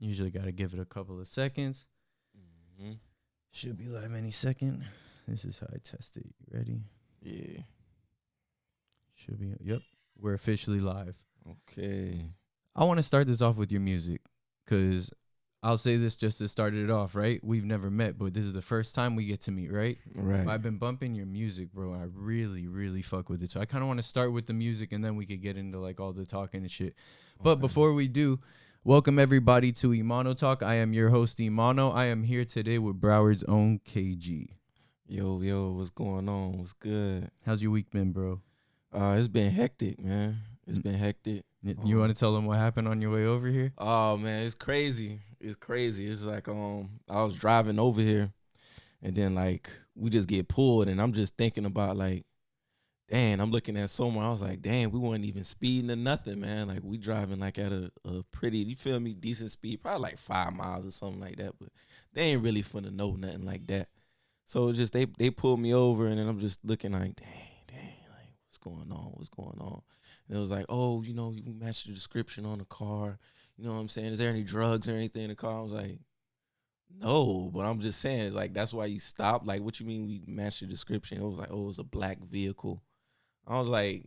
Usually got to give it a couple of seconds. Mm-hmm. Should be live any second. This is how I test it. You ready? Yeah. Should be. Yep. We're officially live. Okay. I want to start this off with your music because I'll say this just to start it off, right? We've never met, but this is the first time we get to meet, right? Right. I've been bumping your music, bro. I really, really fuck with it. So I kind of want to start with the music and then we could get into like all the talking and shit. But before we do, welcome everybody to Emano Talk. I am your host, Emano. I am here today with Broward's own KG. Yo, what's going on? What's good? How's your week been, bro? It's been hectic, man. It's been hectic. You want to tell them what happened on your way over here? Oh man, it's crazy. It's crazy. It's like I was driving over here and then like we just get pulled and I'm just thinking about like, damn, I'm looking at someone. I was like, damn, we weren't even speeding or nothing, man. Like we driving like at a pretty, you feel me, decent speed, probably like 5 miles or something like that. But they ain't really finna know nothing like that. So it's just they pulled me over and then I'm just looking like, dang, like what's going on? And it was like, oh, you know, you matched the description on the car. You know what I'm saying? Is there any drugs or anything in the car? I was like, no, but I'm just saying, it's like, that's why you stopped. Like, what you mean we matched the description? It was like, oh, it was a black vehicle. I was like,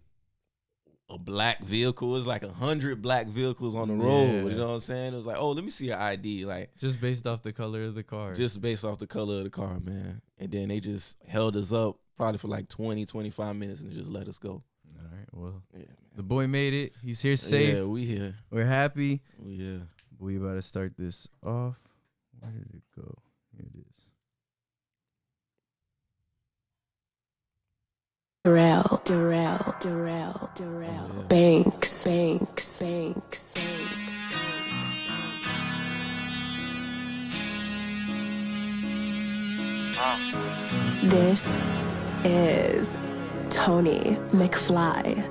a black vehicle? It's like 100 black vehicles on the road. You know what I'm saying? It was like, oh, let me see your ID. Like, just based off the color of the car. Just based off the color of the car, man. And then they just held us up probably for like 20, 25 minutes and just let us go. All right, well, yeah, man. The boy made it. He's here safe. Yeah, we here. We're happy. We here. We about to start this off. Where did it go? Here it is. Pharrell. Oh, yeah. Banks. This is Tony McFly.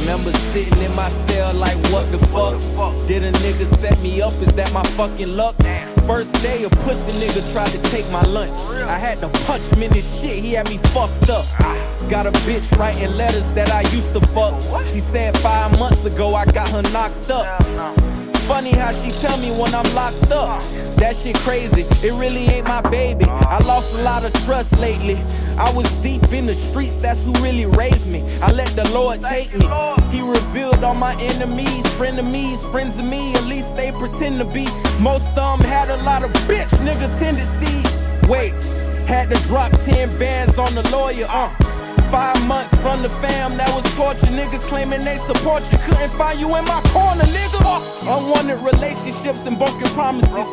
Remember sitting in my cell like, what the fuck? Did a nigga set me up? Is that my fucking luck? First day a pussy nigga tried to take my lunch. I had to punch him in his shit, he had me fucked up. Got a bitch writing letters that I used to fuck. She said 5 months ago I got her knocked up. Funny how she tell me when I'm locked up. That shit crazy, it really ain't my baby. I lost a lot of trust lately. I was deep in the streets, that's who really raised me. I let the Lord take me. He revealed all my enemies, frenemies, friends of me, at least they pretend to be. Most of them had a lot of bitch nigga tendencies. Wait, had to drop 10 bands on the lawyer, 5 months from the fam, that was torture. Niggas claiming they support you, couldn't find you in my corner, nigga. Unwanted relationships and broken promises.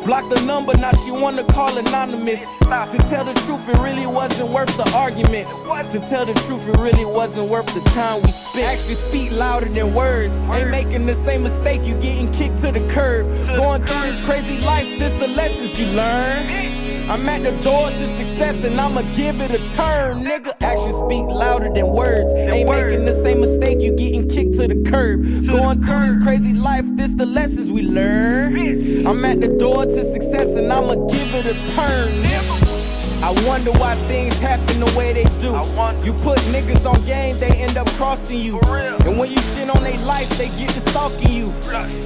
Blocked the number, now she wanna call anonymous. To tell the truth, it really wasn't worth the arguments. To tell the truth, it really wasn't worth the time we spent. Actions speak louder than words. Ain't making the same mistake, you getting kicked to the curb. Going through this crazy life, this the lessons you learn. I'm at the door to success and I'ma give it a turn, nigga. Actions speak louder than words. Ain't making the same mistake, you getting kicked to the curb. Going through this crazy life, this the lessons we learn. I'm at the door to success and I'ma give it a turn, nigga. I wonder why things happen the way they do. You put niggas on game, they end up crossing you. And when you shit on their life, they get to stalking you.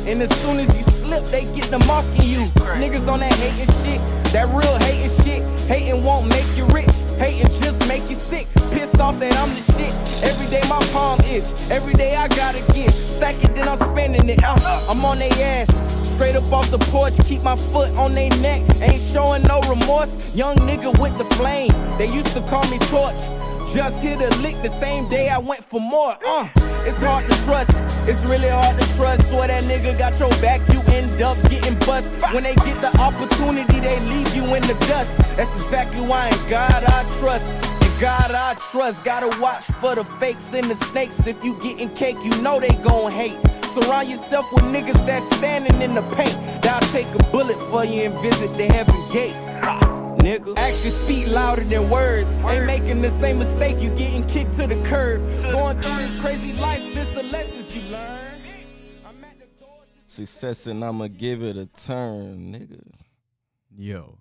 And as soon as you slip, they get to mocking you. Niggas on that hating shit, that real hating shit. Hating won't make you rich, hating just make you sick. Pissed off that I'm the shit. Every day my palm itch, every day I gotta get. Stack it, then I'm spending it. I'm on they ass. Straight up off the porch, keep my foot on they neck. Ain't showing no remorse, young nigga with the flame. They used to call me Torch. Just hit a lick the same day I went for more. It's hard to trust, it's really hard to trust. Swear that nigga got your back, you end up getting bust. When they get the opportunity, they leave you in the dust. That's exactly why in God I trust. God I trust, gotta watch for the fakes and the snakes. If you getting cake, you know they gon' hate. Surround yourself with niggas that's standing in the paint. I'll take a bullet for you and visit the heaven gates. Nigga, actions speak louder than words. Ain't making the same mistake, you getting kicked to the curb. Going through this crazy life, this the lessons you learn. I'm at the door to Success and I'ma give it a turn, nigga. Yo,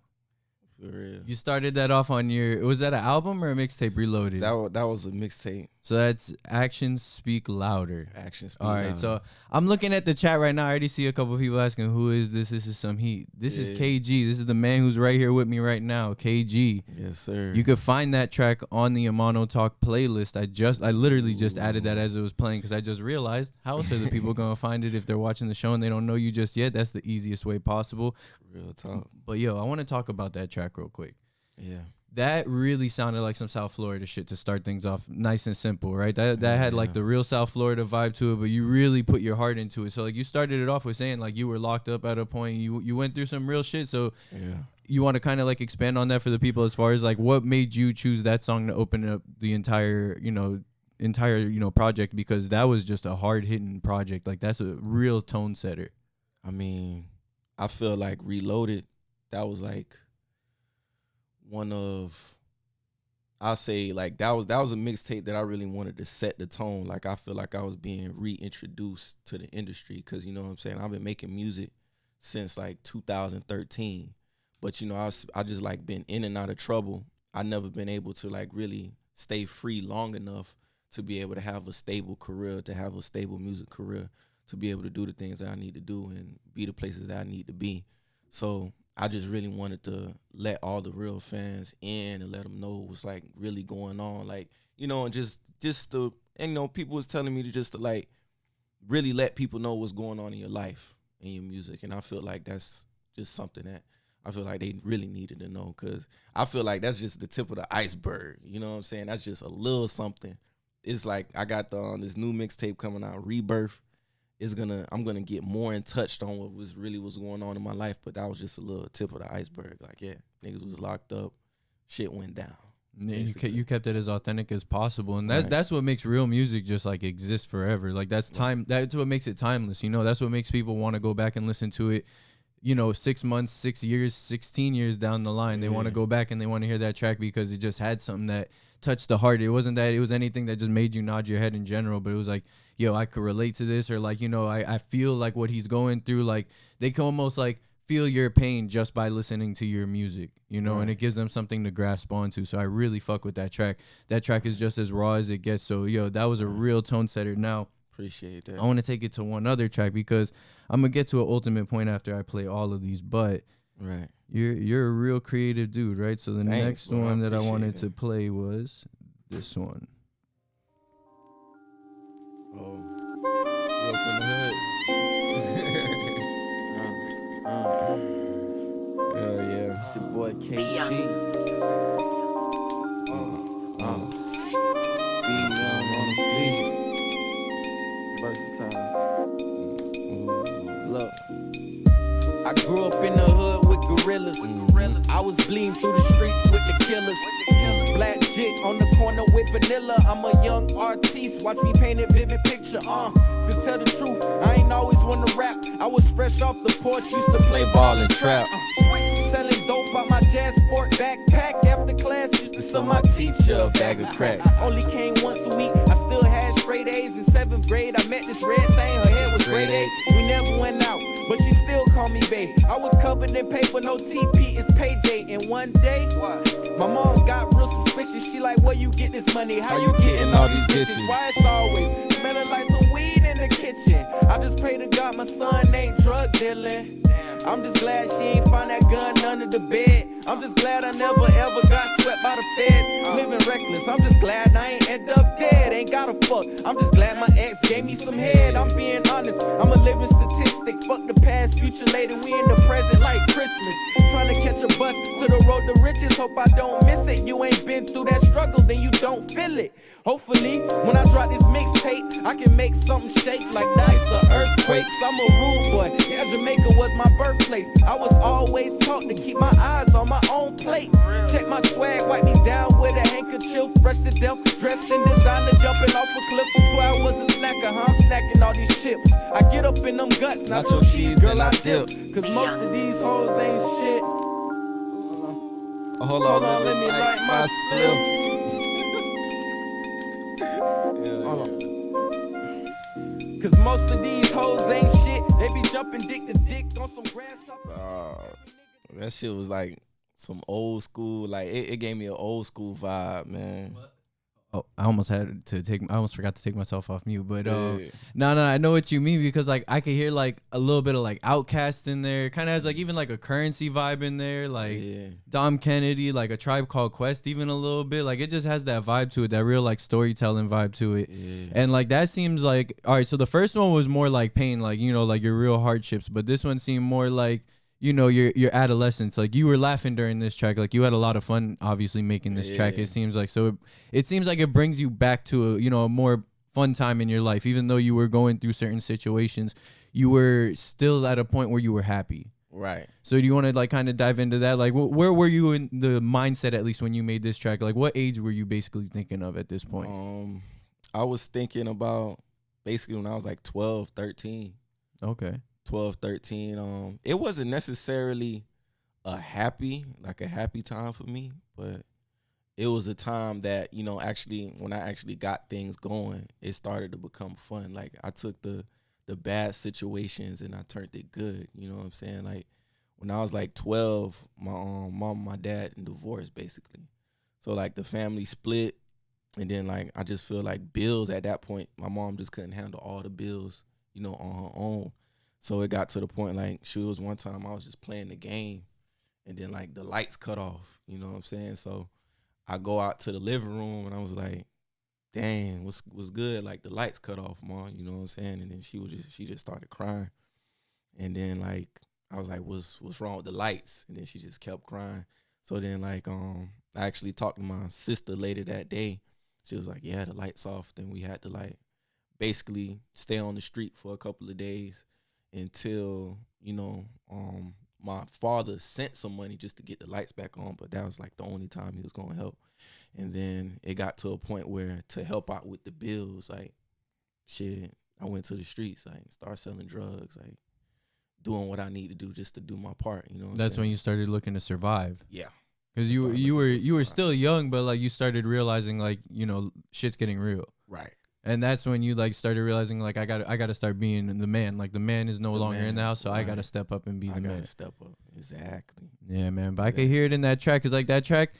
For real. You started that off on was that an album or a mixtape, Reloaded? That was a mixtape. So that's Actions Speak Louder. Actions Speak All right, Louder. so I'm looking at the chat right now. I already see a couple of people asking, who is this? This is some heat. This is KG. This is the man who's right here with me right now, KG. Yes, sir. You could find that track on the Emano Talk playlist. I literally just added that as it was playing because I just realized, how else are the people going to find it if they're watching the show and they don't know you just yet? That's the easiest way possible. Real talk. But yo, I want to talk about that track real quick. Yeah. That really sounded like some South Florida shit to start things off nice and simple, right? That had like the real South Florida vibe to it, but you really put your heart into it. So like you started it off with saying like you were locked up at a point, you went through some real shit. So you want to kind of like expand on that for the people as far as like what made you choose that song to open up the entire project, because that was just a hard hitting project. Like that's a real tone setter. I mean, I feel like Reloaded, that was like one of, I'll say like that was a mixtape that I really wanted to set the tone. Like I feel like I was being reintroduced to the industry because, you know what I'm saying, I've been making music since like 2013, but you know I just like been in and out of trouble. I never been able to like really stay free long enough to be able to have a stable career, to have a stable music career, to be able to do the things that I need to do and be the places that I need to be. So I just really wanted to let all the real fans in and let them know what's like really going on. Like, you know, and just to, and you know, people was telling me to like really let people know what's going on in your life and your music. And I feel like that's just something that I feel like they really needed to know, because I feel like that's just the tip of the iceberg. You know what I'm saying? That's just a little something. It's like I got this new mixtape coming out, Rebirth. I'm gonna get more in touch on what was going on in my life, but that was just a little tip of the iceberg. Like, yeah, niggas was locked up, shit went down. Yeah, you kept it as authentic as possible, and that's what makes real music just like exist forever. Like that's what makes it timeless. You know, that's what makes people want to go back and listen to it. You know, 6 months, 6 years, 16 years down the line, they want to go back and they want to hear that track because it just had something that touched the heart. It wasn't that it was anything that just made you nod your head in general, but it was like, yo, I could relate to this, or like, you know, I feel like what he's going through. Like they can almost like feel your pain just by listening to your music, you know, and it gives them something to grasp onto. So I really fuck with that track. That track is just as raw as it gets. So yo, that was a real tone setter. Now, appreciate that. I want to take it to one other track because I'm gonna get to an ultimate point after I play all of these, but you're a real creative dude, right? So the next one that I wanted to play was this one. Oh, real from the hood. Hell yeah. It's your boy KG. Be young on the beat. Versatile. Look, I grew up in the hood with gorillas. I was bleeding through the streets with the killers. Black jit on the corner with vanilla. I'm a young artiste, watch me paint a vivid picture. To tell the truth, I ain't always wanna rap. I was fresh off the porch, used to play ball and trap. Selling dope out my jazz sport backpack. After class, used to sell my teacher a bag of crack. Only came once a week, I still had straight A's. In 7th grade, I met this red thing, her hair was grade A. We never went out, but she still called me babe. I was covered in paper, no TP, it's payday. And one day, my mom got real suspicious. She like, where you get this money? How you getting all these bitches? Why it's always smelling like some weed in the kitchen? I just pray to God my son ain't drug dealing. I'm just glad she ain't find that gun under the bed. I'm just glad I never ever got swept by the feds. Living reckless, I'm just glad I ain't end up dead. Ain't gotta fuck, I'm just glad my ex gave me some head. I'm being honest, I'm a living statistic. Fuck the past, future later, we in the present like Christmas. Trying to catch a bus to the road to riches, hope I don't miss it. You ain't been through that struggle, then you don't feel it. Hopefully, when I drop this mixtape, I can make something shake like dice or earthquakes. I'm a rude boy, yeah, Jamaica was my birthplace. I was always taught to keep my eyes on my own plate. Check my swag, wipe me down with a handkerchief. Fresh to death, dressed in designer, jumping off a cliff. Swear I was a snacker, I'm snacking all these chips. I get up in them guts, nacho cheese, girl, I dip. Cause most of these hoes ain't shit. Hold on, let me light my spliff. Cause most of these hoes ain't shit. They be jumping dick to dick on some grasshopper. That shit was like some old school, like it gave me an old school vibe, man. Oh, I almost forgot to take myself off mute, but Yeah. no, I know what you mean, because like I could hear like a little bit of like Outkast in there, kind of has like even like a Currency vibe in there, like Dom Kennedy, like a Tribe Called Quest, even a little bit, like it just has that vibe to it, that real like storytelling vibe to it. And like that seems like, all right, so the first one was more like pain, like, you know, like your real hardships, but this one seemed more like, you know, your adolescence. Like you were laughing during this track, like you had a lot of fun obviously making this track, it seems like. So it seems like it brings you back to a, you know, a more fun time in your life. Even though you were going through certain situations, you were still at a point where you were happy. Right. So do you want to like kind of dive into that? Like where were you in the mindset, at least when you made this track? Like what age were you basically thinking of at this point? I was thinking about basically when I was like 12, 13. Okay. 12, 13. It wasn't necessarily a happy time for me, but it was a time that, you know, actually when I actually got things going, it started to become fun. Like I took the bad situations and I turned it good. You know what I'm saying? Like when I was like 12, my mom and my dad divorced basically. So like the family split, and then like I just feel like bills at that point, my mom just couldn't handle all the bills, you know, on her own. So it got to the point, like, it was one time I was just playing the game, and then, like, the lights cut off, you know what I'm saying? So I go out to the living room, and I was like, dang, what's good? Like, the lights cut off, Mom, you know what I'm saying? And then she just started crying. And then, like, I was like, what's wrong with the lights? And then she just kept crying. So then, like, I actually talked to my sister later that day. She was like, yeah, the lights off. Then we had to, like, basically stay on the street for a couple of days until, you know, my father sent some money just to get the lights back on, but that was like the only time he was going to help. And then it got to a point where to help out with the bills, like, shit, I went to the streets, like, start selling drugs, like, doing what I need to do just to do my part, you know. That's when you started looking to survive. Yeah. Because you were still young, but like you started realizing, like, you know, shit's getting real. Right. And that's when you like started realizing, like, I gotta start being the man. Like the man is no longer in the house, so right. I gotta step up and be the man. I gotta step up. Exactly. Yeah, man. But I could hear it in that track, cause like that track,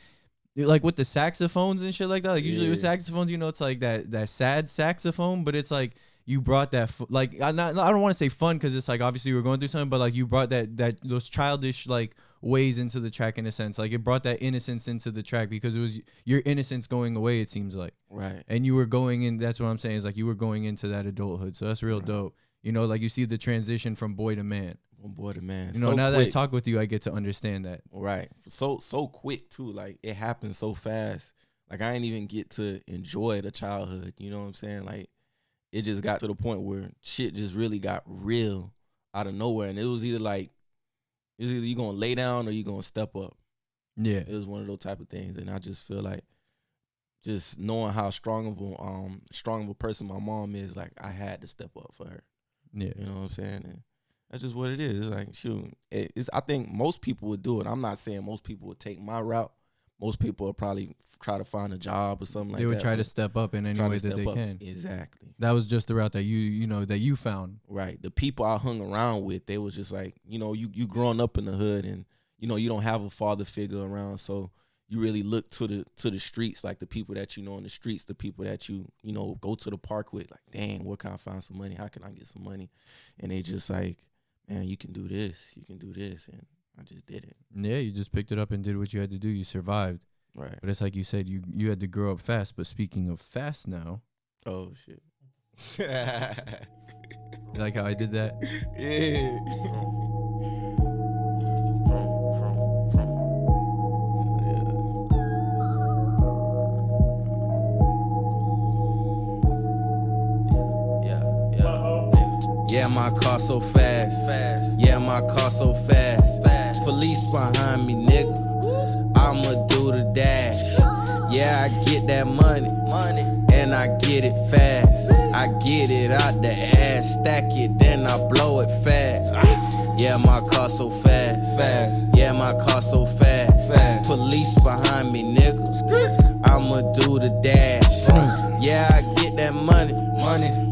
like with the saxophones and shit like that. Like usually with saxophones, you know, it's like that sad saxophone, but it's like you brought that like I don't want to say fun, because it's like obviously we're going through something, but like you brought that those childish like ways into the track in a sense. Like it brought that innocence into the track, because it was your innocence going away, it seems like. Right. And you were going in, that's what I'm saying, is like you were going into that adulthood. So that's real dope. You know, like you see the transition from boy to man. From boy to man. You know, so now quick. That I talk with you, I get to understand that. Right. So quick too. Like it happened so fast. Like I didn't even get to enjoy the childhood. You know what I'm saying? Like it just got to the point where shit just really got real out of nowhere. And it was either like, you gonna lay down or you gonna step up. Yeah. It was one of those type of things. And I just feel like just knowing how strong of a person my mom is, like I had to step up for her. Yeah. You know what I'm saying? And that's just what it is. It's like, shoot, I think most people would do it. I'm not saying most people would take my route. Most people would probably try to find a job or something like that. They would try to step up in any way that they can. Exactly. That was just the route that you found. Right. The people I hung around with, they was just like, you know, you growing up in the hood, and you know you don't have a father figure around, so you really look to the streets, like the people that you know in the streets, the people that you know go to the park with, like, dang, where can I find some money? How can I get some money? And they just like, man, you can do this, and I just did it. Yeah, you just picked it up and did what you had to do. You survived. Right. But it's like you said, you had to grow up fast. But speaking of fast now. Oh, shit. You like how I did that? Yeah. Yeah, my car so fast. Yeah, my car so fast. Police behind me, nigga. I'ma do the dash. Yeah, I get that money, and I get it fast. I get it out the ass, stack it, then I blow it fast. Yeah, my car so fast. Yeah, my car so fast. Police behind me, nigga. I'ma do the dash. Yeah, I get that money,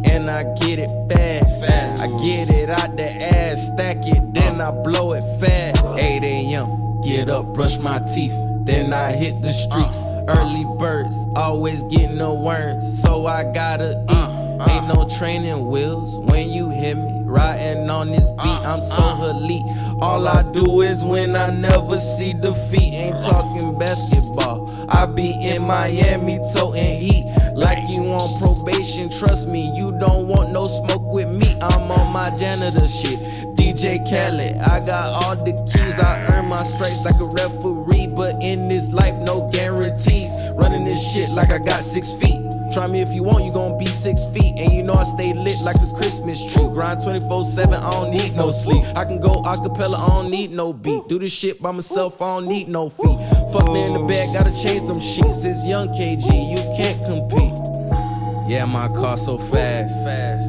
and I get it fast. I get it out the ass, stack it, then I blow it fast. 8 a.m. get up, brush my teeth, then I hit the streets. Early birds, always getting the worms, so I gotta eat. Ain't no training wheels when you hear me riding on this beat. I'm so elite. All I do is win, I never see defeat. Ain't talking basketball, I be in Miami toting heat. Like you on probation, trust me, you don't want no smoke with me. I'm on my janitor shit. DJ Khaled, I got all the keys. I earn my stripes like a referee, but in this life, no guarantees. Running this shit like I got 6 feet. Try me if you want, you gon' be 6 feet. And you know I stay lit like a Christmas tree. Grind 24/7, I don't need no sleep. I can go acapella, I don't need no beat. Do this shit by myself, I don't need no feet. Fuck me in the bed, gotta change them sheets. It's young KG, you can't compete. Yeah, my car so fast.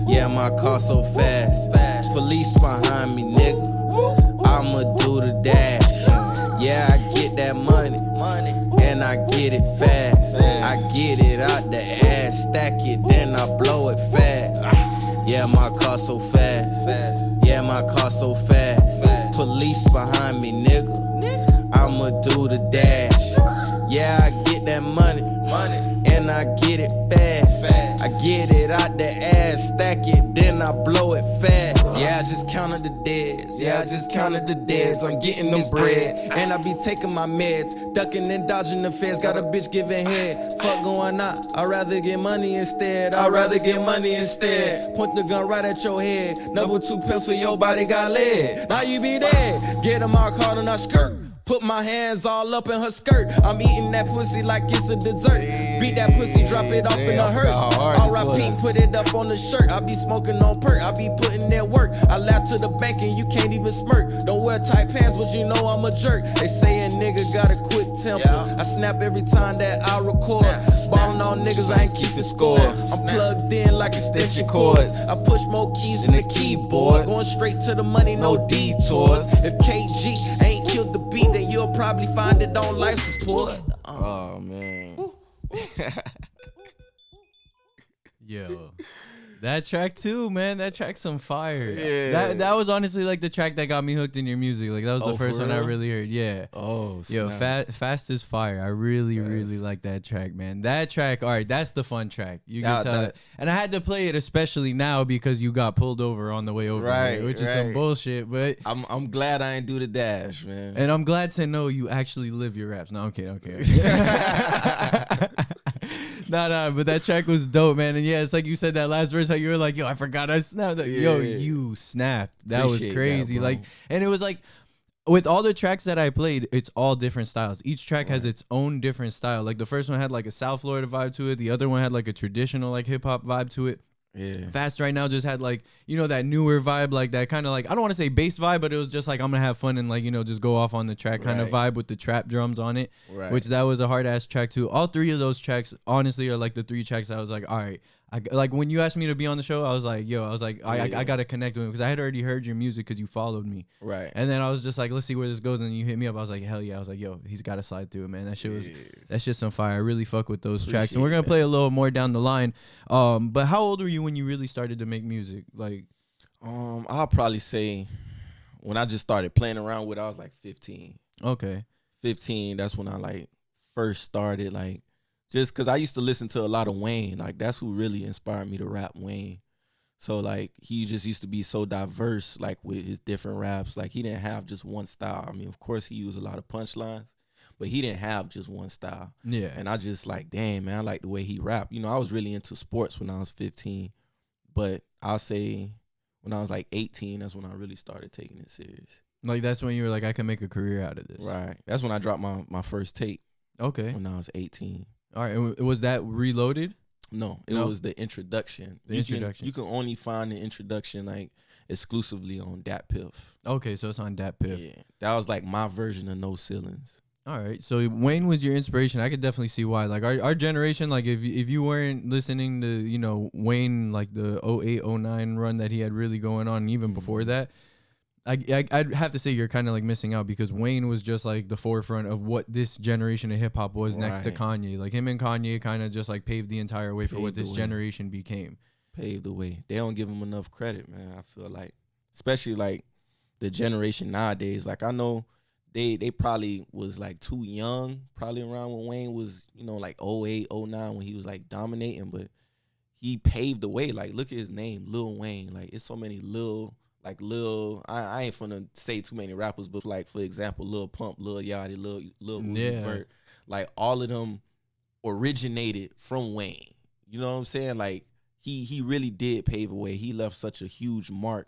Yeah, my car so fast. Police behind me, nigga. I'ma do the dash. Yeah, I get that money, and I get it fast. I get it out the ass, stack it, then I blow it fast. Yeah, my car so fast. Yeah, my car so fast. Police behind me, nigga. I'ma do the dash. Yeah, I get that money, and I get it fast. I get it out the ass, stack it, then I blow it fast. Yeah, I just counted the deads. Yeah, I just counted the deads. I'm getting this bread, and I be taking my meds, ducking and dodging the feds. Got a bitch giving head. Fuck going out. I'd rather get money instead. Point the gun right at your head. Number 2 pistol, your body got lead. Now you be dead. Get a mark hard on our skirt. Put my hands all up in her skirt. I'm eating that pussy like it's a dessert. Beat that pussy, drop it off in a hearse. R.I.P. put it up on the shirt. I be smoking on perk, I be putting in work. I laugh to the bank and you can't even smirk. Don't wear tight pants, but you know I'm a jerk. They say a nigga got a quick temper. I snap every time that I record. Ballin' on niggas, I ain't keeping score. I'm plugged in like extension cords. I push more keys in the keyboard. Going straight to the money, no detours. If KG ain't killed the beat, then you'll probably find it on life support. Oh man. Yo, that track too, man. That track's some fire. Yeah. That was honestly like the track that got me hooked in your music. Like that was the first for one I real? really heard. Yeah. Oh, Yo, snap. fast is fire. I really like that track, man. That track, all right, that's the fun track. You can tell it. And I had to play it especially now because you got pulled over on the way over Right, here, which is some right. bullshit. But I'm glad I ain't do the dash, man. and I'm glad to know you actually live your raps. No, okay. Nah, but that track was dope, man. And yeah, it's like you said that last verse, how you were like, yo, I forgot I snapped. Yo, you snapped. That Appreciate was crazy. that, bro. Like, and it was like, with all the tracks that I played, it's all different styles. Each track has its own different style. Like the first one had like a South Florida vibe to it. The other one had like a traditional like hip hop vibe to it. Yeah. Fast right now just had like, you know, that newer vibe, like that kind of like, I don't want to say bass vibe, but it was just like, I'm gonna have fun and like, you know, just go off on the track kind of vibe with the trap drums on it, which that was a hard ass track too. All 3 of those tracks honestly are like the 3 tracks I was like, all right, like when you asked me to be on the show, I was like, I gotta connect with him because I had already heard your music because you followed me. Right. And then I was just like, let's see where this goes. And then you hit me up. I was like, hell yeah. I was like, yo, he's got to slide through it, man. That shit was, that's just some fire. I really fuck with those tracks. And we're going to play a little more down the line. But how old were you when you really started to make music? Like, I'll probably say when I just started playing around with it, I was like 15. Okay. 15, that's when I like first started, like, just because I used to listen to a lot of Wayne. Like, that's who really inspired me to rap, Wayne. So, like, he just used to be so diverse, like, with his different raps. Like, he didn't have just one style. I mean, of course, he used a lot of punchlines, but he didn't have just one style. Yeah. And I just like, damn, man, I like the way he rapped. You know, I was really into sports when I was 15. But I'll say when I was, like, 18, that's when I really started taking it serious. Like, that's when you were like, I can make a career out of this. Right. That's when I dropped my first tape. Okay. When I was 18. All right. And was that Reloaded? No, it was the introduction. You can only find the introduction like exclusively on Dat Piff. Okay, so it's on Dat Piff. Yeah, that was like my version of No Ceilings. All right, so Wayne was your inspiration. I could definitely see why. Like our generation, like if you weren't listening to, you know, Wayne, like the 08, 09 run that he had really going on, and even before that, I'd have to say you're kind of like missing out because Wayne was just like the forefront of what this generation of hip hop was next to Kanye. Like him and Kanye kind of just like paved the entire way for what this generation became. Paved the way. They don't give him enough credit, man. I feel like, especially like the generation nowadays. Like I know they probably was like too young, probably around when Wayne was, like 08, 09 when he was like dominating, but he paved the way. Like, look at his name, Lil Wayne. Like, it's so many I ain't finna say too many rappers, but like, for example, Lil Pump, Lil Yachty, Lil Uzi Vert, like all of them originated from Wayne. You know what I'm saying? Like, he really did pave a way. He left such a huge mark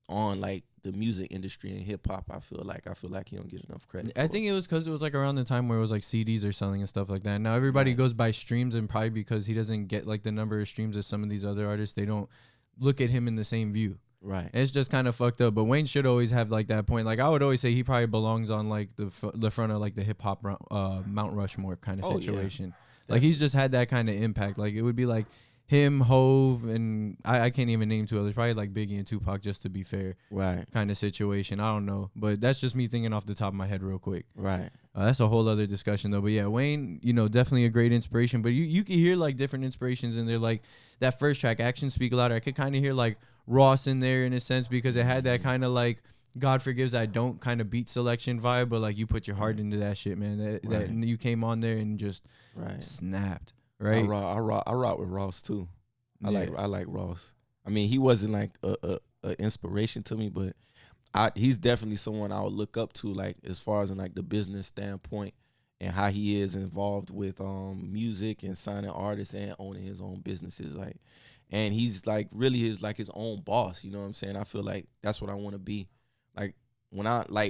on like the music industry and hip hop. I feel like he don't get enough credit. I think it was because it was like around the time where it was like CDs are selling and stuff like that. Now everybody goes by streams, and probably because he doesn't get like the number of streams as some of these other artists, they don't look at him in the same view. Right. And it's just kind of fucked up. But Wayne should always have like that point. Like, I would always say he probably belongs on like the front of like the hip hop Mount Rushmore kind of situation. Yeah. Like, he's just had that kind of impact. Like, it would be like him, Hove, and I can't even name two others. Probably like Biggie and Tupac, just to be fair. Right. Kind of situation. I don't know. But that's just me thinking off the top of my head real quick. Right. That's a whole other discussion, though. But yeah, Wayne, definitely a great inspiration. But you can hear like different inspirations in there. Like that first track, Actions Speak Louder. I could kind of hear like Ross in there in a sense, because it had that kind of like God Forgives I Don't kind of beat selection vibe. But like, you put your heart into that shit, man. That you came on there and just snapped. Right. I rock with Ross too. I like Ross. I mean, he wasn't like a inspiration to me, but he's definitely someone I would look up to, like as far as in like the business standpoint and how he is involved with music and signing artists and owning his own businesses. Like, and he's like really his own boss. You know what I'm saying? I feel like that's what I want to be. Like, when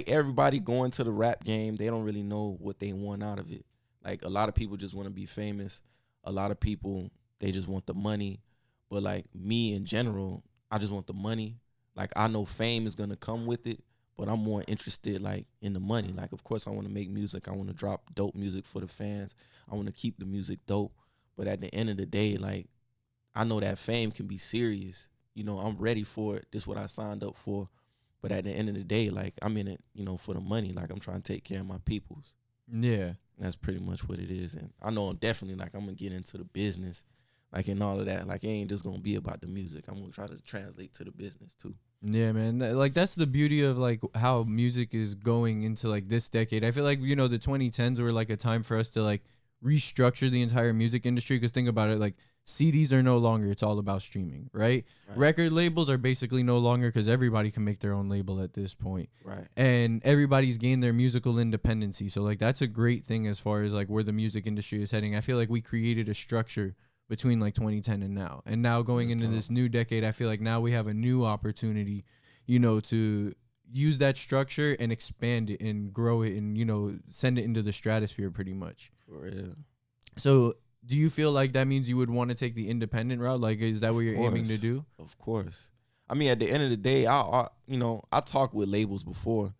everybody going to the rap game, they don't really know what they want out of it. Like, a lot of people just want to be famous. A lot of people, they just want the money. But like me in general, I just want the money. Like, I know fame is going to come with it, but I'm more interested like in the money. Like, of course I want to make music. I want to drop dope music for the fans. I want to keep the music dope. But at the end of the day, like, I know that fame can be serious. I'm ready for it. This is what I signed up for. But at the end of the day, like, I'm in it, for the money. Like, I'm trying to take care of my peoples. Yeah. That's pretty much what it is. And I know I'm definitely like, I'm going to get into the business, like, and all of that. Like, it ain't just going to be about the music. I'm going to try to translate to the business too. Yeah, man. Like, that's the beauty of like how music is going into like this decade. I feel like, the 2010s were like a time for us to like restructure the entire music industry. Because think about it, like, CDs are no longer, it's all about streaming, right? Record labels are basically no longer, because everybody can make their own label at this point. Right. And everybody's gained their musical independency. So like, that's a great thing as far as like where the music industry is heading. I feel like we created a structure between like 2010 and now. And now going into this new decade, I feel like now we have a new opportunity, to use that structure and expand it and grow it and, send it into the stratosphere pretty much. For real. So do you feel like that means you would want to take the independent route? Like, is that what you're aiming to do? Of course. I mean, at the end of the day, I talked with labels before.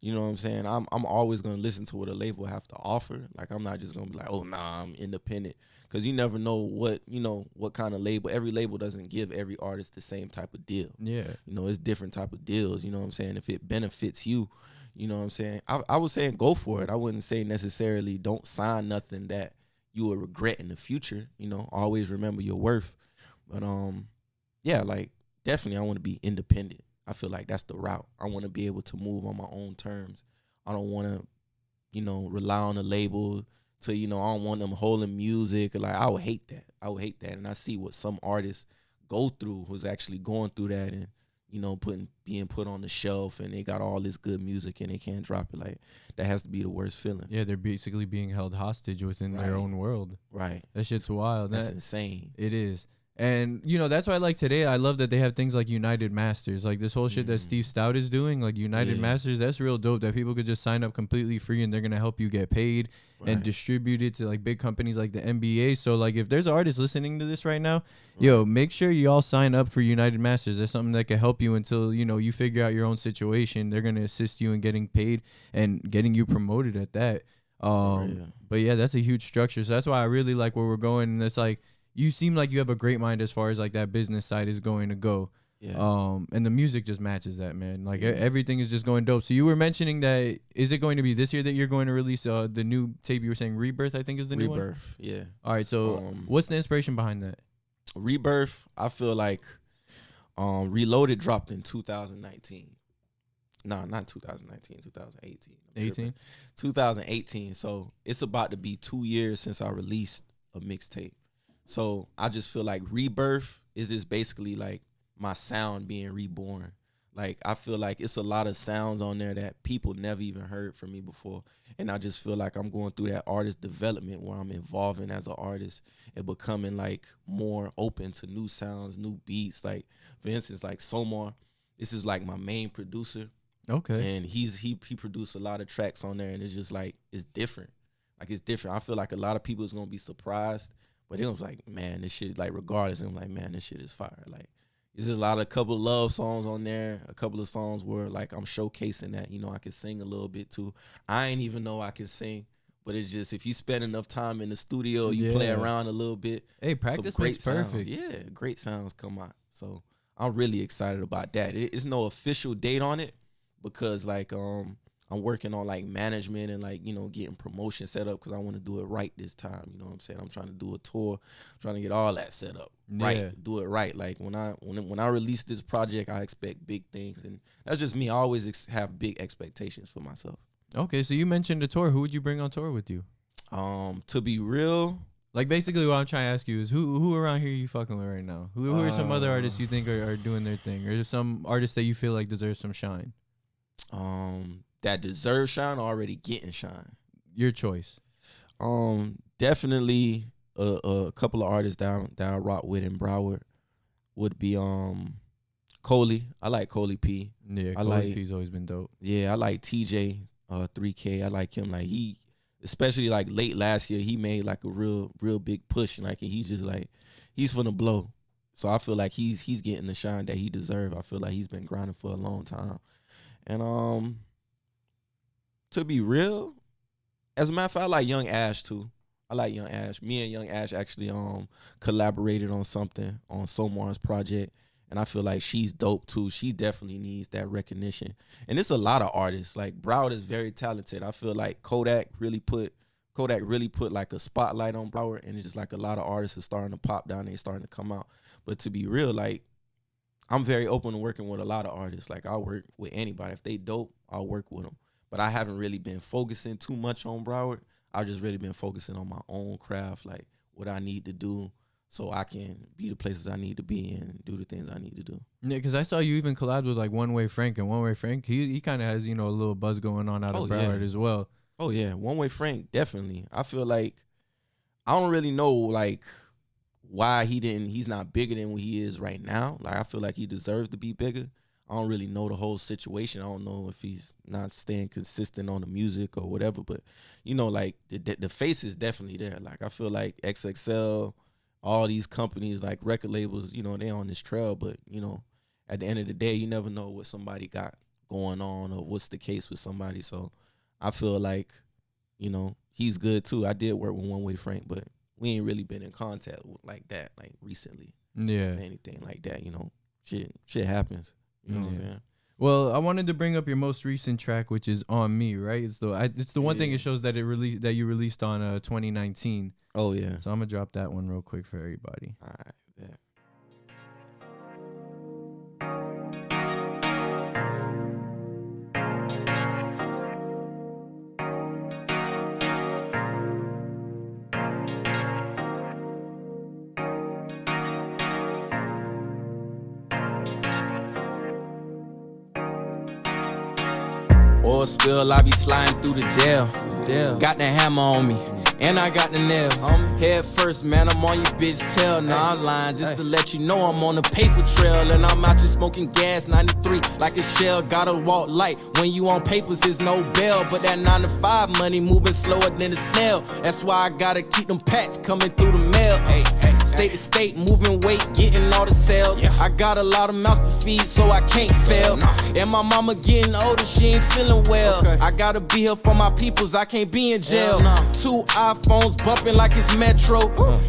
You know what I'm saying? I'm always going to listen to what a label have to offer. Like, I'm not just going to be like, oh, nah, I'm independent. Because you never know what kind of label. Every label doesn't give every artist the same type of deal. Yeah. It's different type of deals. You know what I'm saying? If it benefits you, you know what I'm saying? I was saying go for it. I wouldn't say necessarily don't sign nothing that you will regret in the future. Always remember your worth. But yeah, like, definitely I want to be independent. I feel like that's the route. I want to be able to move on my own terms. I don't want to, rely on a label to, I don't want them holding music. Like, I would hate that. And I see what some artists go through, who's actually going through that and, being put on the shelf, and they got all this good music and they can't drop it. Like, that has to be the worst feeling. Yeah, they're basically being held hostage within their own world. Right. That shit's wild. That's insane. It is. And, that's why, like, today, I love that they have things like United Masters. Like, this whole shit that Steve Stout is doing, like, United Masters, that's real dope, that people could just sign up completely free, and they're going to help you get paid and distribute it to, like, big companies like the NBA. So, like, if there's artists listening to this right now, yo, make sure you all sign up for United Masters. That's something that can help you until, you figure out your own situation. They're going to assist you in getting paid and getting you promoted at that. But, yeah, that's a huge structure. So, that's why I really like where we're going. And it's like, you seem like you have a great mind as far as like that business side is going to go. Yeah. And the music just matches that, man. Like everything is just going dope. So you were mentioning that, is it going to be this year that you're going to release the new tape? You were saying Rebirth, I think is the new one? Rebirth, yeah. All right, so what's the inspiration behind that? Rebirth, I feel like Reloaded dropped in 2019. not 2019, 2018. 18? 2018. So it's about to be 2 years since I released a mixtape. So I just feel like Rebirth is just basically like my sound being reborn. Like, I feel like it's a lot of sounds on there that people never even heard from me before. And I just feel like I'm going through that artist development where I'm evolving as an artist and becoming like more open to new sounds, new beats. Like, for instance, like Somar, this is like my main producer. Okay. And he produced a lot of tracks on there, and it's just like, it's different. Like, it's different. I feel like a lot of people is going to be surprised, but it was like, man, this shit, like, regardless, I'm like, man, this shit is fire. Like, there's a couple of love songs on there, a couple of songs where, like, I'm showcasing that, you know, I can sing a little bit too. I ain't even know I can sing, but it's just, if you spend enough time in the studio, you play around a little bit. Hey, practice makes perfect. Yeah, great sounds come out. So I'm really excited about that. It's no official date on it because, like, I'm working on, like, management and, like, you know, getting promotion set up because I want to do it right this time. You know what I'm saying? I'm trying to do a tour, trying to get all that set up right, do it right. Like, when I release this project, I expect big things, and that's just me. I always have big expectations for myself. Okay, so you mentioned a tour. Who would you bring on tour with you? To be real, like, basically what I'm trying to ask you is who around here you fucking with right now? Who are some other artists you think are doing their thing, or some artists that you feel like deserve some shine? That deserve shine or already getting shine? Your choice. Definitely a couple of artists that I rock with in Broward would be Coley. I like Coley P. Yeah, Coley P's always been dope. Yeah, I like TJ 3K. I like him. Like, he, especially like late last year, he made like a real big push. Like, and he's just like, he's finna blow. So I feel like he's getting the shine that he deserves. I feel like he's been grinding for a long time. And to be real, as a matter of fact, I like Young Ash too. I like Young Ash. Me and Young Ash actually collaborated on something on Somar's project, and I feel like she's dope too. She definitely needs that recognition. And it's a lot of artists. Like, Broward is very talented. I feel like Kodak really put like a spotlight on Broward, and it's just like a lot of artists are starting to pop down there, starting to come out. But to be real, like, I'm very open to working with a lot of artists. Like, I'll work with anybody. If they dope, I'll work with them. But I haven't really been focusing too much on Broward. I've just really been focusing on my own craft, like what I need to do so I can be the places I need to be and do the things I need to do. Yeah, because I saw you even collab with like One Way Frank, and One Way Frank, he kind of has, you know, a little buzz going on out of Broward as well. Oh, yeah. One Way Frank, definitely. I feel like I don't really know, like, why he's not bigger than what he is right now. Like, I feel like he deserves to be bigger. I don't really know the whole situation. I don't know if he's not staying consistent on the music or whatever, but, you know, like, the face is definitely there. Like, I feel like XXL, all these companies, like record labels, you know, they on this trail, but, you know, at the end of the day, you never know what somebody got going on or what's the case with somebody. So I feel like, you know, he's good too. I did work with One Way Frank, but we ain't really been in contact with like that, like recently. Yeah. Anything like that, you know, shit happens. You know what I'm saying? Well, I wanted to bring up your most recent track, which is On Me, right? It's the one thing it shows that you released on 2019. Oh yeah. So I'm gonna drop that one real quick for everybody. All right. Yeah. Oil spill, I be sliding through the Dell. Got the hammer on me, and I got the nails. Head first, man, I'm on your bitch tail. Nah, I'm lying, just to let you know I'm on the paper trail. And I'm out here smoking gas, 93, like a shell. Gotta walk light, when you on papers, there's no bail. But that 9 to 5 money moving slower than a snail. That's why I gotta keep them packs coming through the mail. State to state, moving weight, getting all the sales. I got a lot of mouths to feed, so I can't fail. And my mama getting older, she ain't feeling well. I gotta be here for my peoples, I can't be in jail. 2 iPhones bumping like it's Metro.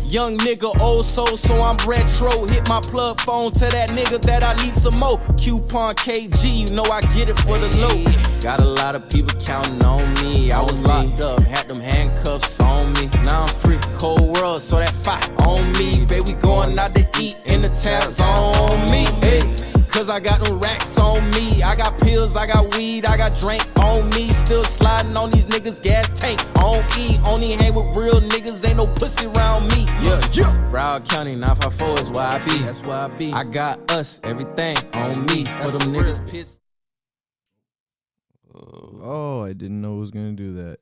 Young nigga, old soul, so I'm retro. Hit my plug phone, tell that nigga that I need some more. Coupon KG, you know I get it for the low. Got a lot of people counting on me. I was locked up, had them handcuffs on me. Now I'm free, cold world, so that fire on me. Baby, going out to eat, and the tabs on me. Hey. cause I got them racks on me. I got pills, I got weed, I got drink on me. Still sliding on these niggas, gas tank on E. Only hang with real niggas, ain't no pussy around me. Yeah. Broward County, 954 is where I be. That's where I be. I got us, everything on me. For them niggas pissed. Oh, I didn't know it was gonna do that.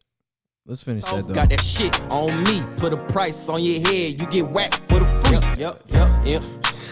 Let's finish that though. Got that shit on me. Put a price on your head. You get whacked for the free. Yep.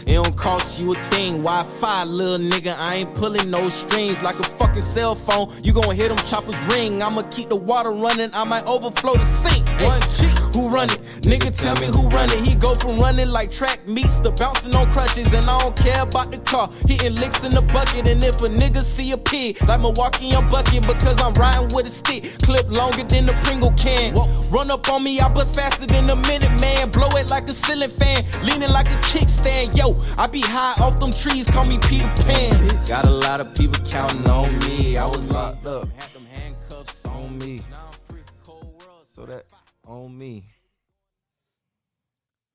It don't cost you a thing. Wi-Fi, little nigga. I ain't pulling no strings like a fucking cell phone. You gon' hear them choppers ring. I'ma keep the water running. I might overflow the sink. One G, who run it? Nigga, tell me who run it. He go from running like track meets to bouncing on crutches. And I don't care about the car. Hitting licks in the bucket. And if a nigga see a pig, like Milwaukee, I'm bucking because I'm riding with a stick. Clip longer than the Pringle can. Run up on me, I bust faster than a minute, man. Blow it like a ceiling fan. Leaning like a kickstand. Yo, I be high off them trees, call me Peter Pan. Got a lot of people counting on me. I was locked up, had them handcuffs on me. Now I'm free, cold world, so that on me.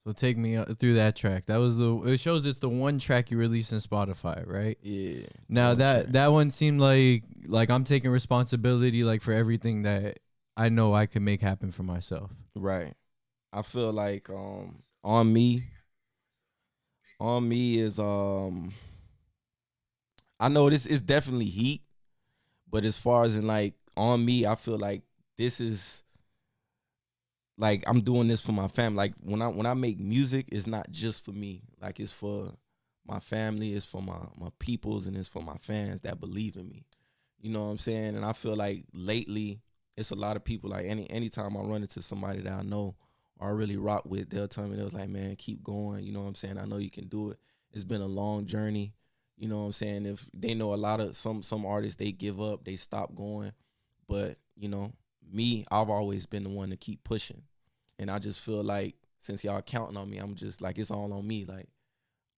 So take me through that track. That was it shows it's the one track you released in Spotify, right? Yeah. Now that one seemed like I'm taking responsibility like for everything that I know I can make happen for myself. Right. I feel like on me is I know this is definitely heat, but as far as in like on me, I feel like this is like I'm doing this for my family. Like when I make music, it's not just for me. Like it's for my family, it's for my peoples, and it's for my fans that believe in me. You know what I'm saying? And I feel like lately it's a lot of people like anytime I run into somebody that I know or I really rock with, they'll tell me, they was like, man, keep going. You know what I'm saying? I know you can do it. It's been a long journey. You know what I'm saying? If they know a lot of some artists, they give up, they stop going. But, you know, me, I've always been the one to keep pushing. And I just feel like since y'all counting on me, I'm just like, it's all on me. Like,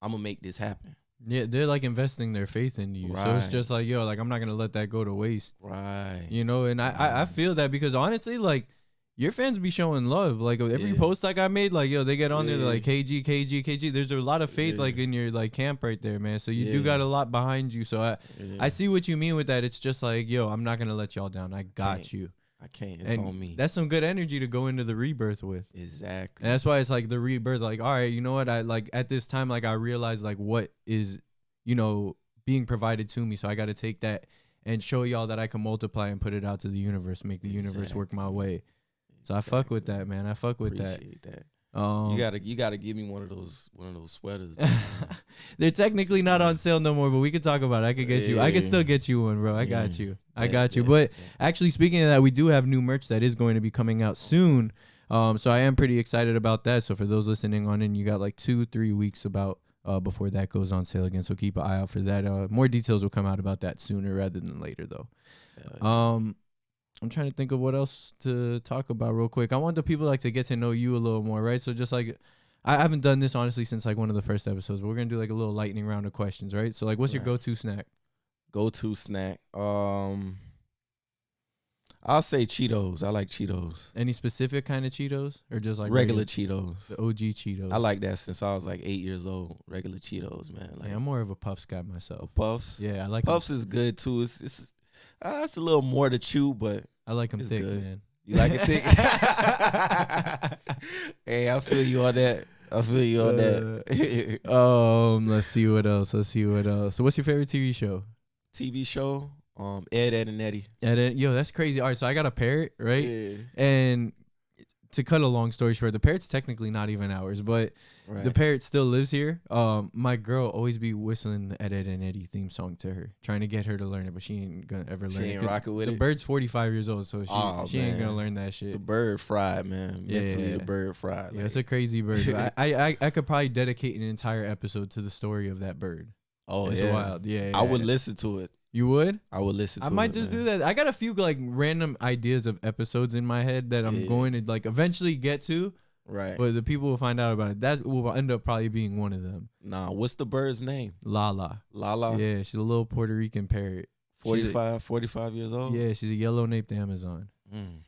I'm going to make this happen. Yeah, they're like investing their faith into you. Right. So it's just like, yo, like I'm not going to let that go to waste. Right. You know, and I feel that because honestly, like, your fans be showing love. Like every post like I made, like, yo, they get on there, they're like KG. There's a lot of faith like in your like camp right there, man. So you do got a lot behind you. So I see what you mean with that. It's just like, yo, I'm not gonna let y'all down. I got you. I can't. It's on me. That's some good energy to go into the rebirth with. Exactly. And that's why it's like the rebirth. Like, all right, you know what? I like at this time, like I realized like what is, you know, being provided to me. So I got to take that and show y'all that I can multiply and put it out to the universe, make the universe work my way. So I fuck with that, man. I fuck with Appreciate that. You gotta give me one of those sweaters. They're technically not on sale no more, but we could talk about it. I could get you. I could still get you one, bro. I got you. I got you. But actually, speaking of that, we do have new merch that is going to be coming out soon. So I am pretty excited about that. So for those listening on in, you got like 2-3 weeks about before that goes on sale again. So keep an eye out for that. More details will come out about that sooner rather than later, though. I'm trying to think of what else to talk about real quick. I want the people like to get to know you a little more, right? So just like, I haven't done this honestly since like one of the first episodes, but we're going to do like a little lightning round of questions, right? So like, what's your go-to snack? Go-to snack? I'll say Cheetos. I like Cheetos. Any specific kind of Cheetos or just like regular Cheetos? The OG Cheetos. I like that since I was like 8 years old. Regular Cheetos, man. Like, yeah, I'm more of a Puffs guy myself. Puffs? Yeah, I like Puffs is good too. It's a little more to chew, but I like them thick, good. man. You like it thick? Hey, I feel you on that. Let's see what else. So what's your favorite TV show? TV show? Ed, and Eddie. Yo, that's crazy. All right, so I got a parrot, right? Yeah. And to cut a long story short, the parrot's technically not even ours, but the parrot still lives here. My girl always be whistling the Ed, and Eddie theme song to her, trying to get her to learn it, but she ain't gonna ever learn it. She ain't rocking with it. The bird's 45 years old, so she ain't gonna learn that shit. The bird fried, man. Mentally, the bird fried. Yeah, it's a crazy bird. I could probably dedicate an entire episode to the story of that bird. Oh, it's wild. Yeah, I would listen to it. You would? I would listen to it. I might just do that. I got a few like random ideas of episodes in my head that I'm going to like eventually get to. Right. But the people will find out about it. That will end up probably being one of them. Nah, what's the bird's name? Lala. Lala? Yeah, she's a little Puerto Rican parrot. 45 years old? Yeah, she's a yellow-naped Amazon. Mm.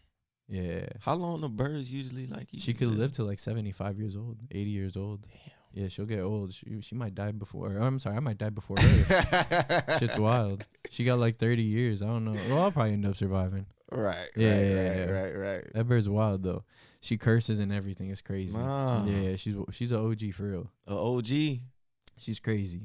Yeah. How long do birds usually like? She could live to like 75 years old, 80 years old. Damn. Yeah, she'll get old. She might die before. I'm sorry, I might die before her. Shit's wild. She got like 30 years. I don't know. Well, I'll probably end up surviving. Right. Right. That bird's wild though. She curses and everything. It's crazy. Nah. Yeah, she's an OG for real. A OG She's crazy.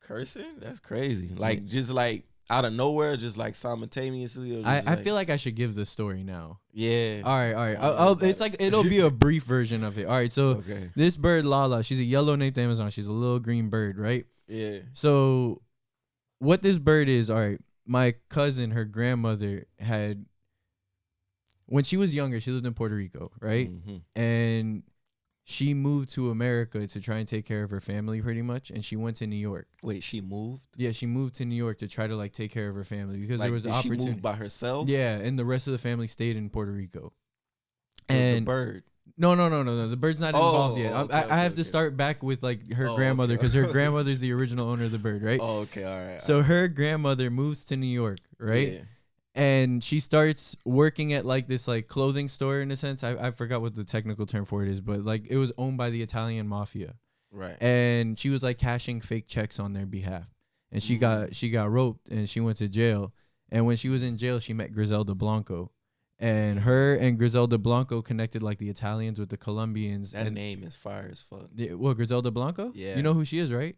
cursing? That's crazy. Like just like out of nowhere, just like simultaneously. I feel like I should give the story now. Yeah. All right. It's like it'll be a brief version of it. All right. So this bird Lala, she's a yellow named Amazon. She's a little green bird, right? Yeah. So what this bird is, all right. My cousin, her grandmother had, when she was younger, she lived in Puerto Rico, right? Mm-hmm. And she moved to America to try and take care of her family pretty much. And she went to New York. Wait, she moved? Yeah, she moved to New York to try to like take care of her family because like, there was did opportunity. She moved by herself? Yeah, and the rest of the family stayed in Puerto Rico. And the bird. No. The bird's not involved yet. Okay, I have to start back with like her grandmother because her grandmother's the original owner of the bird, right? Oh, okay, all right. So her grandmother moves to New York, right? Yeah. And she starts working at like this like clothing store in a sense. I forgot what the technical term for it is, but like it was owned by the Italian mafia. Right. And she was like cashing fake checks on their behalf. And she got roped and she went to jail. And when she was in jail, she met Griselda Blanco. And her and Griselda Blanco connected like the Italians with the Colombians. That name is fire as fuck. What, Griselda Blanco? Yeah. You know who she is, right?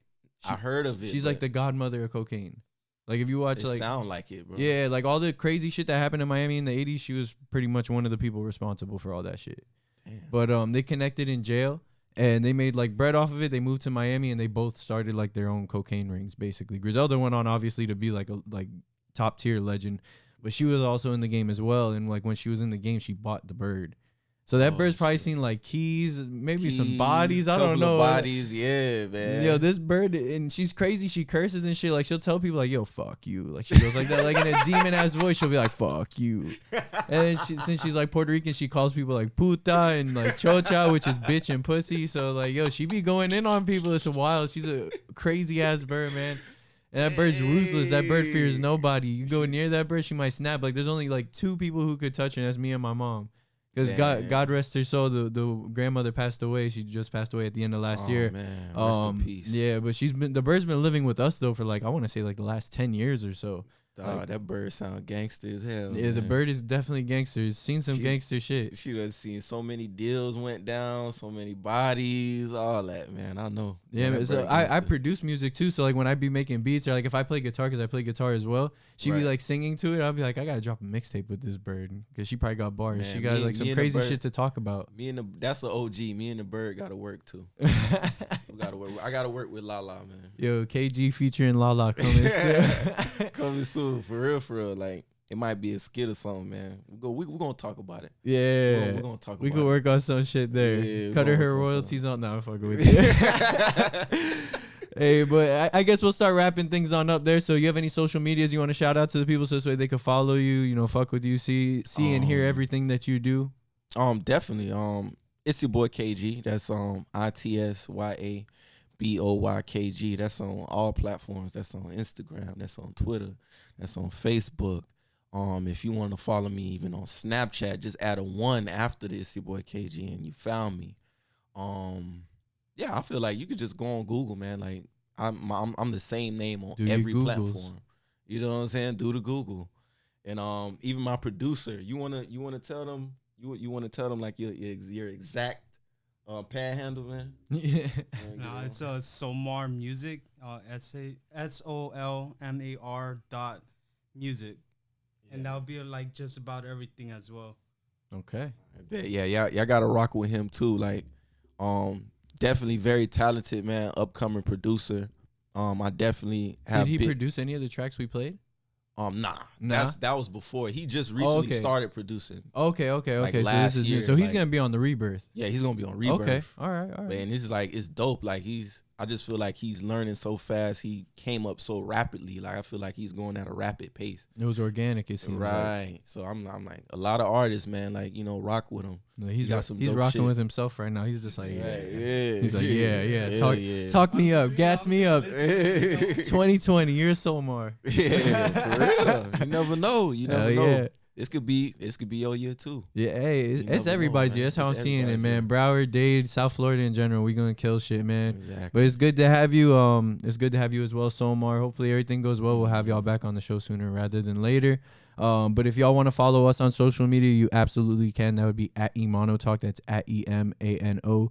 I heard of it. She's like the godmother of cocaine. Like if you watch like sound like it, bro. Yeah, like all the crazy shit that happened in Miami in the 80s, she was pretty much one of the people responsible for all that shit. Damn. But they connected in jail and they made like bread off of it. They moved to Miami and they both started like their own cocaine rings basically. Griselda went on obviously to be like a top tier legend, but she was also in the game as well. And like when she was in the game, she bought the bird. So that bird's probably seen like keys, maybe some bodies. I don't know. Bodies, yeah, man. Yo, this bird, and she's crazy. She curses and shit. Like she'll tell people like, "Yo, fuck you." Like she goes like that, like in a demon ass voice. She'll be like, "Fuck you." And then since she's like Puerto Rican, she calls people like puta and like chocha, which is bitch and pussy. So like, yo, she be going in on people. It's wild. She's a crazy ass bird, man. And that bird's ruthless. That bird fears nobody. You go near that bird, she might snap. Like there's only like 2 people who could touch her. And that's me and my mom. Because God rest her soul, the grandmother passed away. She just passed away at the end of last year. Man, rest in peace. Yeah, but the bird's been living with us though for like I want to say like the last 10 years or so. Dog, that bird sound gangster as hell. Yeah, man. The bird is definitely gangster. He's seen some gangster shit. She done seen so many deals went down, so many bodies, all that, man. I know. Yeah, man, so I produce music too. So like when I be making beats or like if I play guitar, because I play guitar as well, she be like singing to it. I'll be like, I gotta drop a mixtape with this bird because she probably got bars. Man, she got like some crazy shit to talk about. That's the OG. Me and the bird gotta work too. We gotta work. I gotta work with Lala, man. Yo, KG featuring Lala coming soon. Coming soon, for real. Like it might be a skit or something, man. We're gonna talk about it. Yeah, we're gonna talk about it. We can work on some shit there. Yeah, Cut her royalties on. No, I'm fucking with you. Hey, but I guess we'll start wrapping things on up there. So you have any social medias you want to shout out to the people so this way they can follow you, fuck with you, see and hear everything that you do? Definitely. It's your boy KG. That's ITSYABOYKG. That's on all platforms. That's on Instagram. That's on Twitter. That's on Facebook. If you want to follow me even on Snapchat, just add a 1 after this, your boy KG, and you found me. Yeah, I feel like you could just go on Google, man. Like I'm the same name on every platform. You know what I'm saying? Do the Google, and even my producer. You wanna tell them you wanna tell them like your exact panhandle, man. Yeah. No, it's Somar Music. SOLMAR.music, and that'll be like just about everything as well. Okay. I bet. Yeah, y'all gotta rock with him too. Like, definitely very talented, man. Upcoming producer. I definitely have. Did he produce any of the tracks we played? Nah. That was before. He just recently started producing. Okay. Like so this is year, new. So he's gonna be on the Rebirth. Yeah, he's gonna be on Rebirth. Okay. All right. And this is like it's dope. Like I just feel like he's learning so fast. He came up so rapidly. Like I feel like he's going at a rapid pace. It was organic. It seems right. Like. So I'm like a lot of artists, man. Like rock with him. No, he's rocking shit with himself right now. He's just like He's like talk me up, gas me up. 2020, you're Somar. Yeah, for real. You never know. You never know. This could be your year too. Yeah, hey, You it's never know, everybody's man. year. That's how I'm It's seeing it, everybody's man. year. Broward, Dade, South Florida in general, we gonna kill shit, man. Exactly. But it's good to have you. It's good to have you as well, Somar. Hopefully everything goes well. We'll have y'all back on the show sooner rather than later. But if y'all want to follow us on social media, you absolutely can. That would be at Emano Talk. That's at EMANOTALK.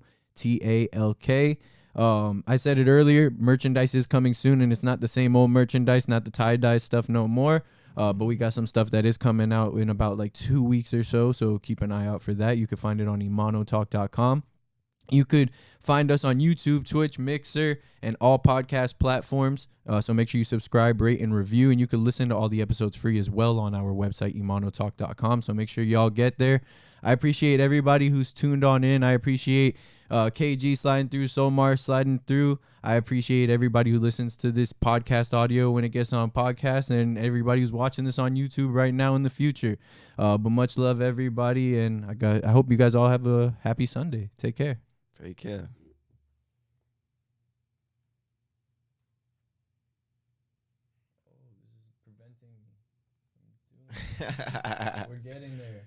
I said it earlier. Merchandise is coming soon, and it's not the same old merchandise, not the tie-dye stuff no more. But we got some stuff that is coming out in about like 2 weeks or so. So keep an eye out for that. You can find it on emanotalk.com. You could find us on YouTube, Twitch, Mixer, and all podcast platforms. So make sure you subscribe, rate, and review. And you can listen to all the episodes free as well on our website, emanotalk.com. So make sure y'all get there. I appreciate everybody who's tuned on in. I appreciate KG sliding through, Somar sliding through. I appreciate everybody who listens to this podcast audio when it gets on podcast, and everybody who's watching this on YouTube right now in the future. But much love, everybody, and I hope you guys all have a happy Sunday. Take care. Take care. We're getting there.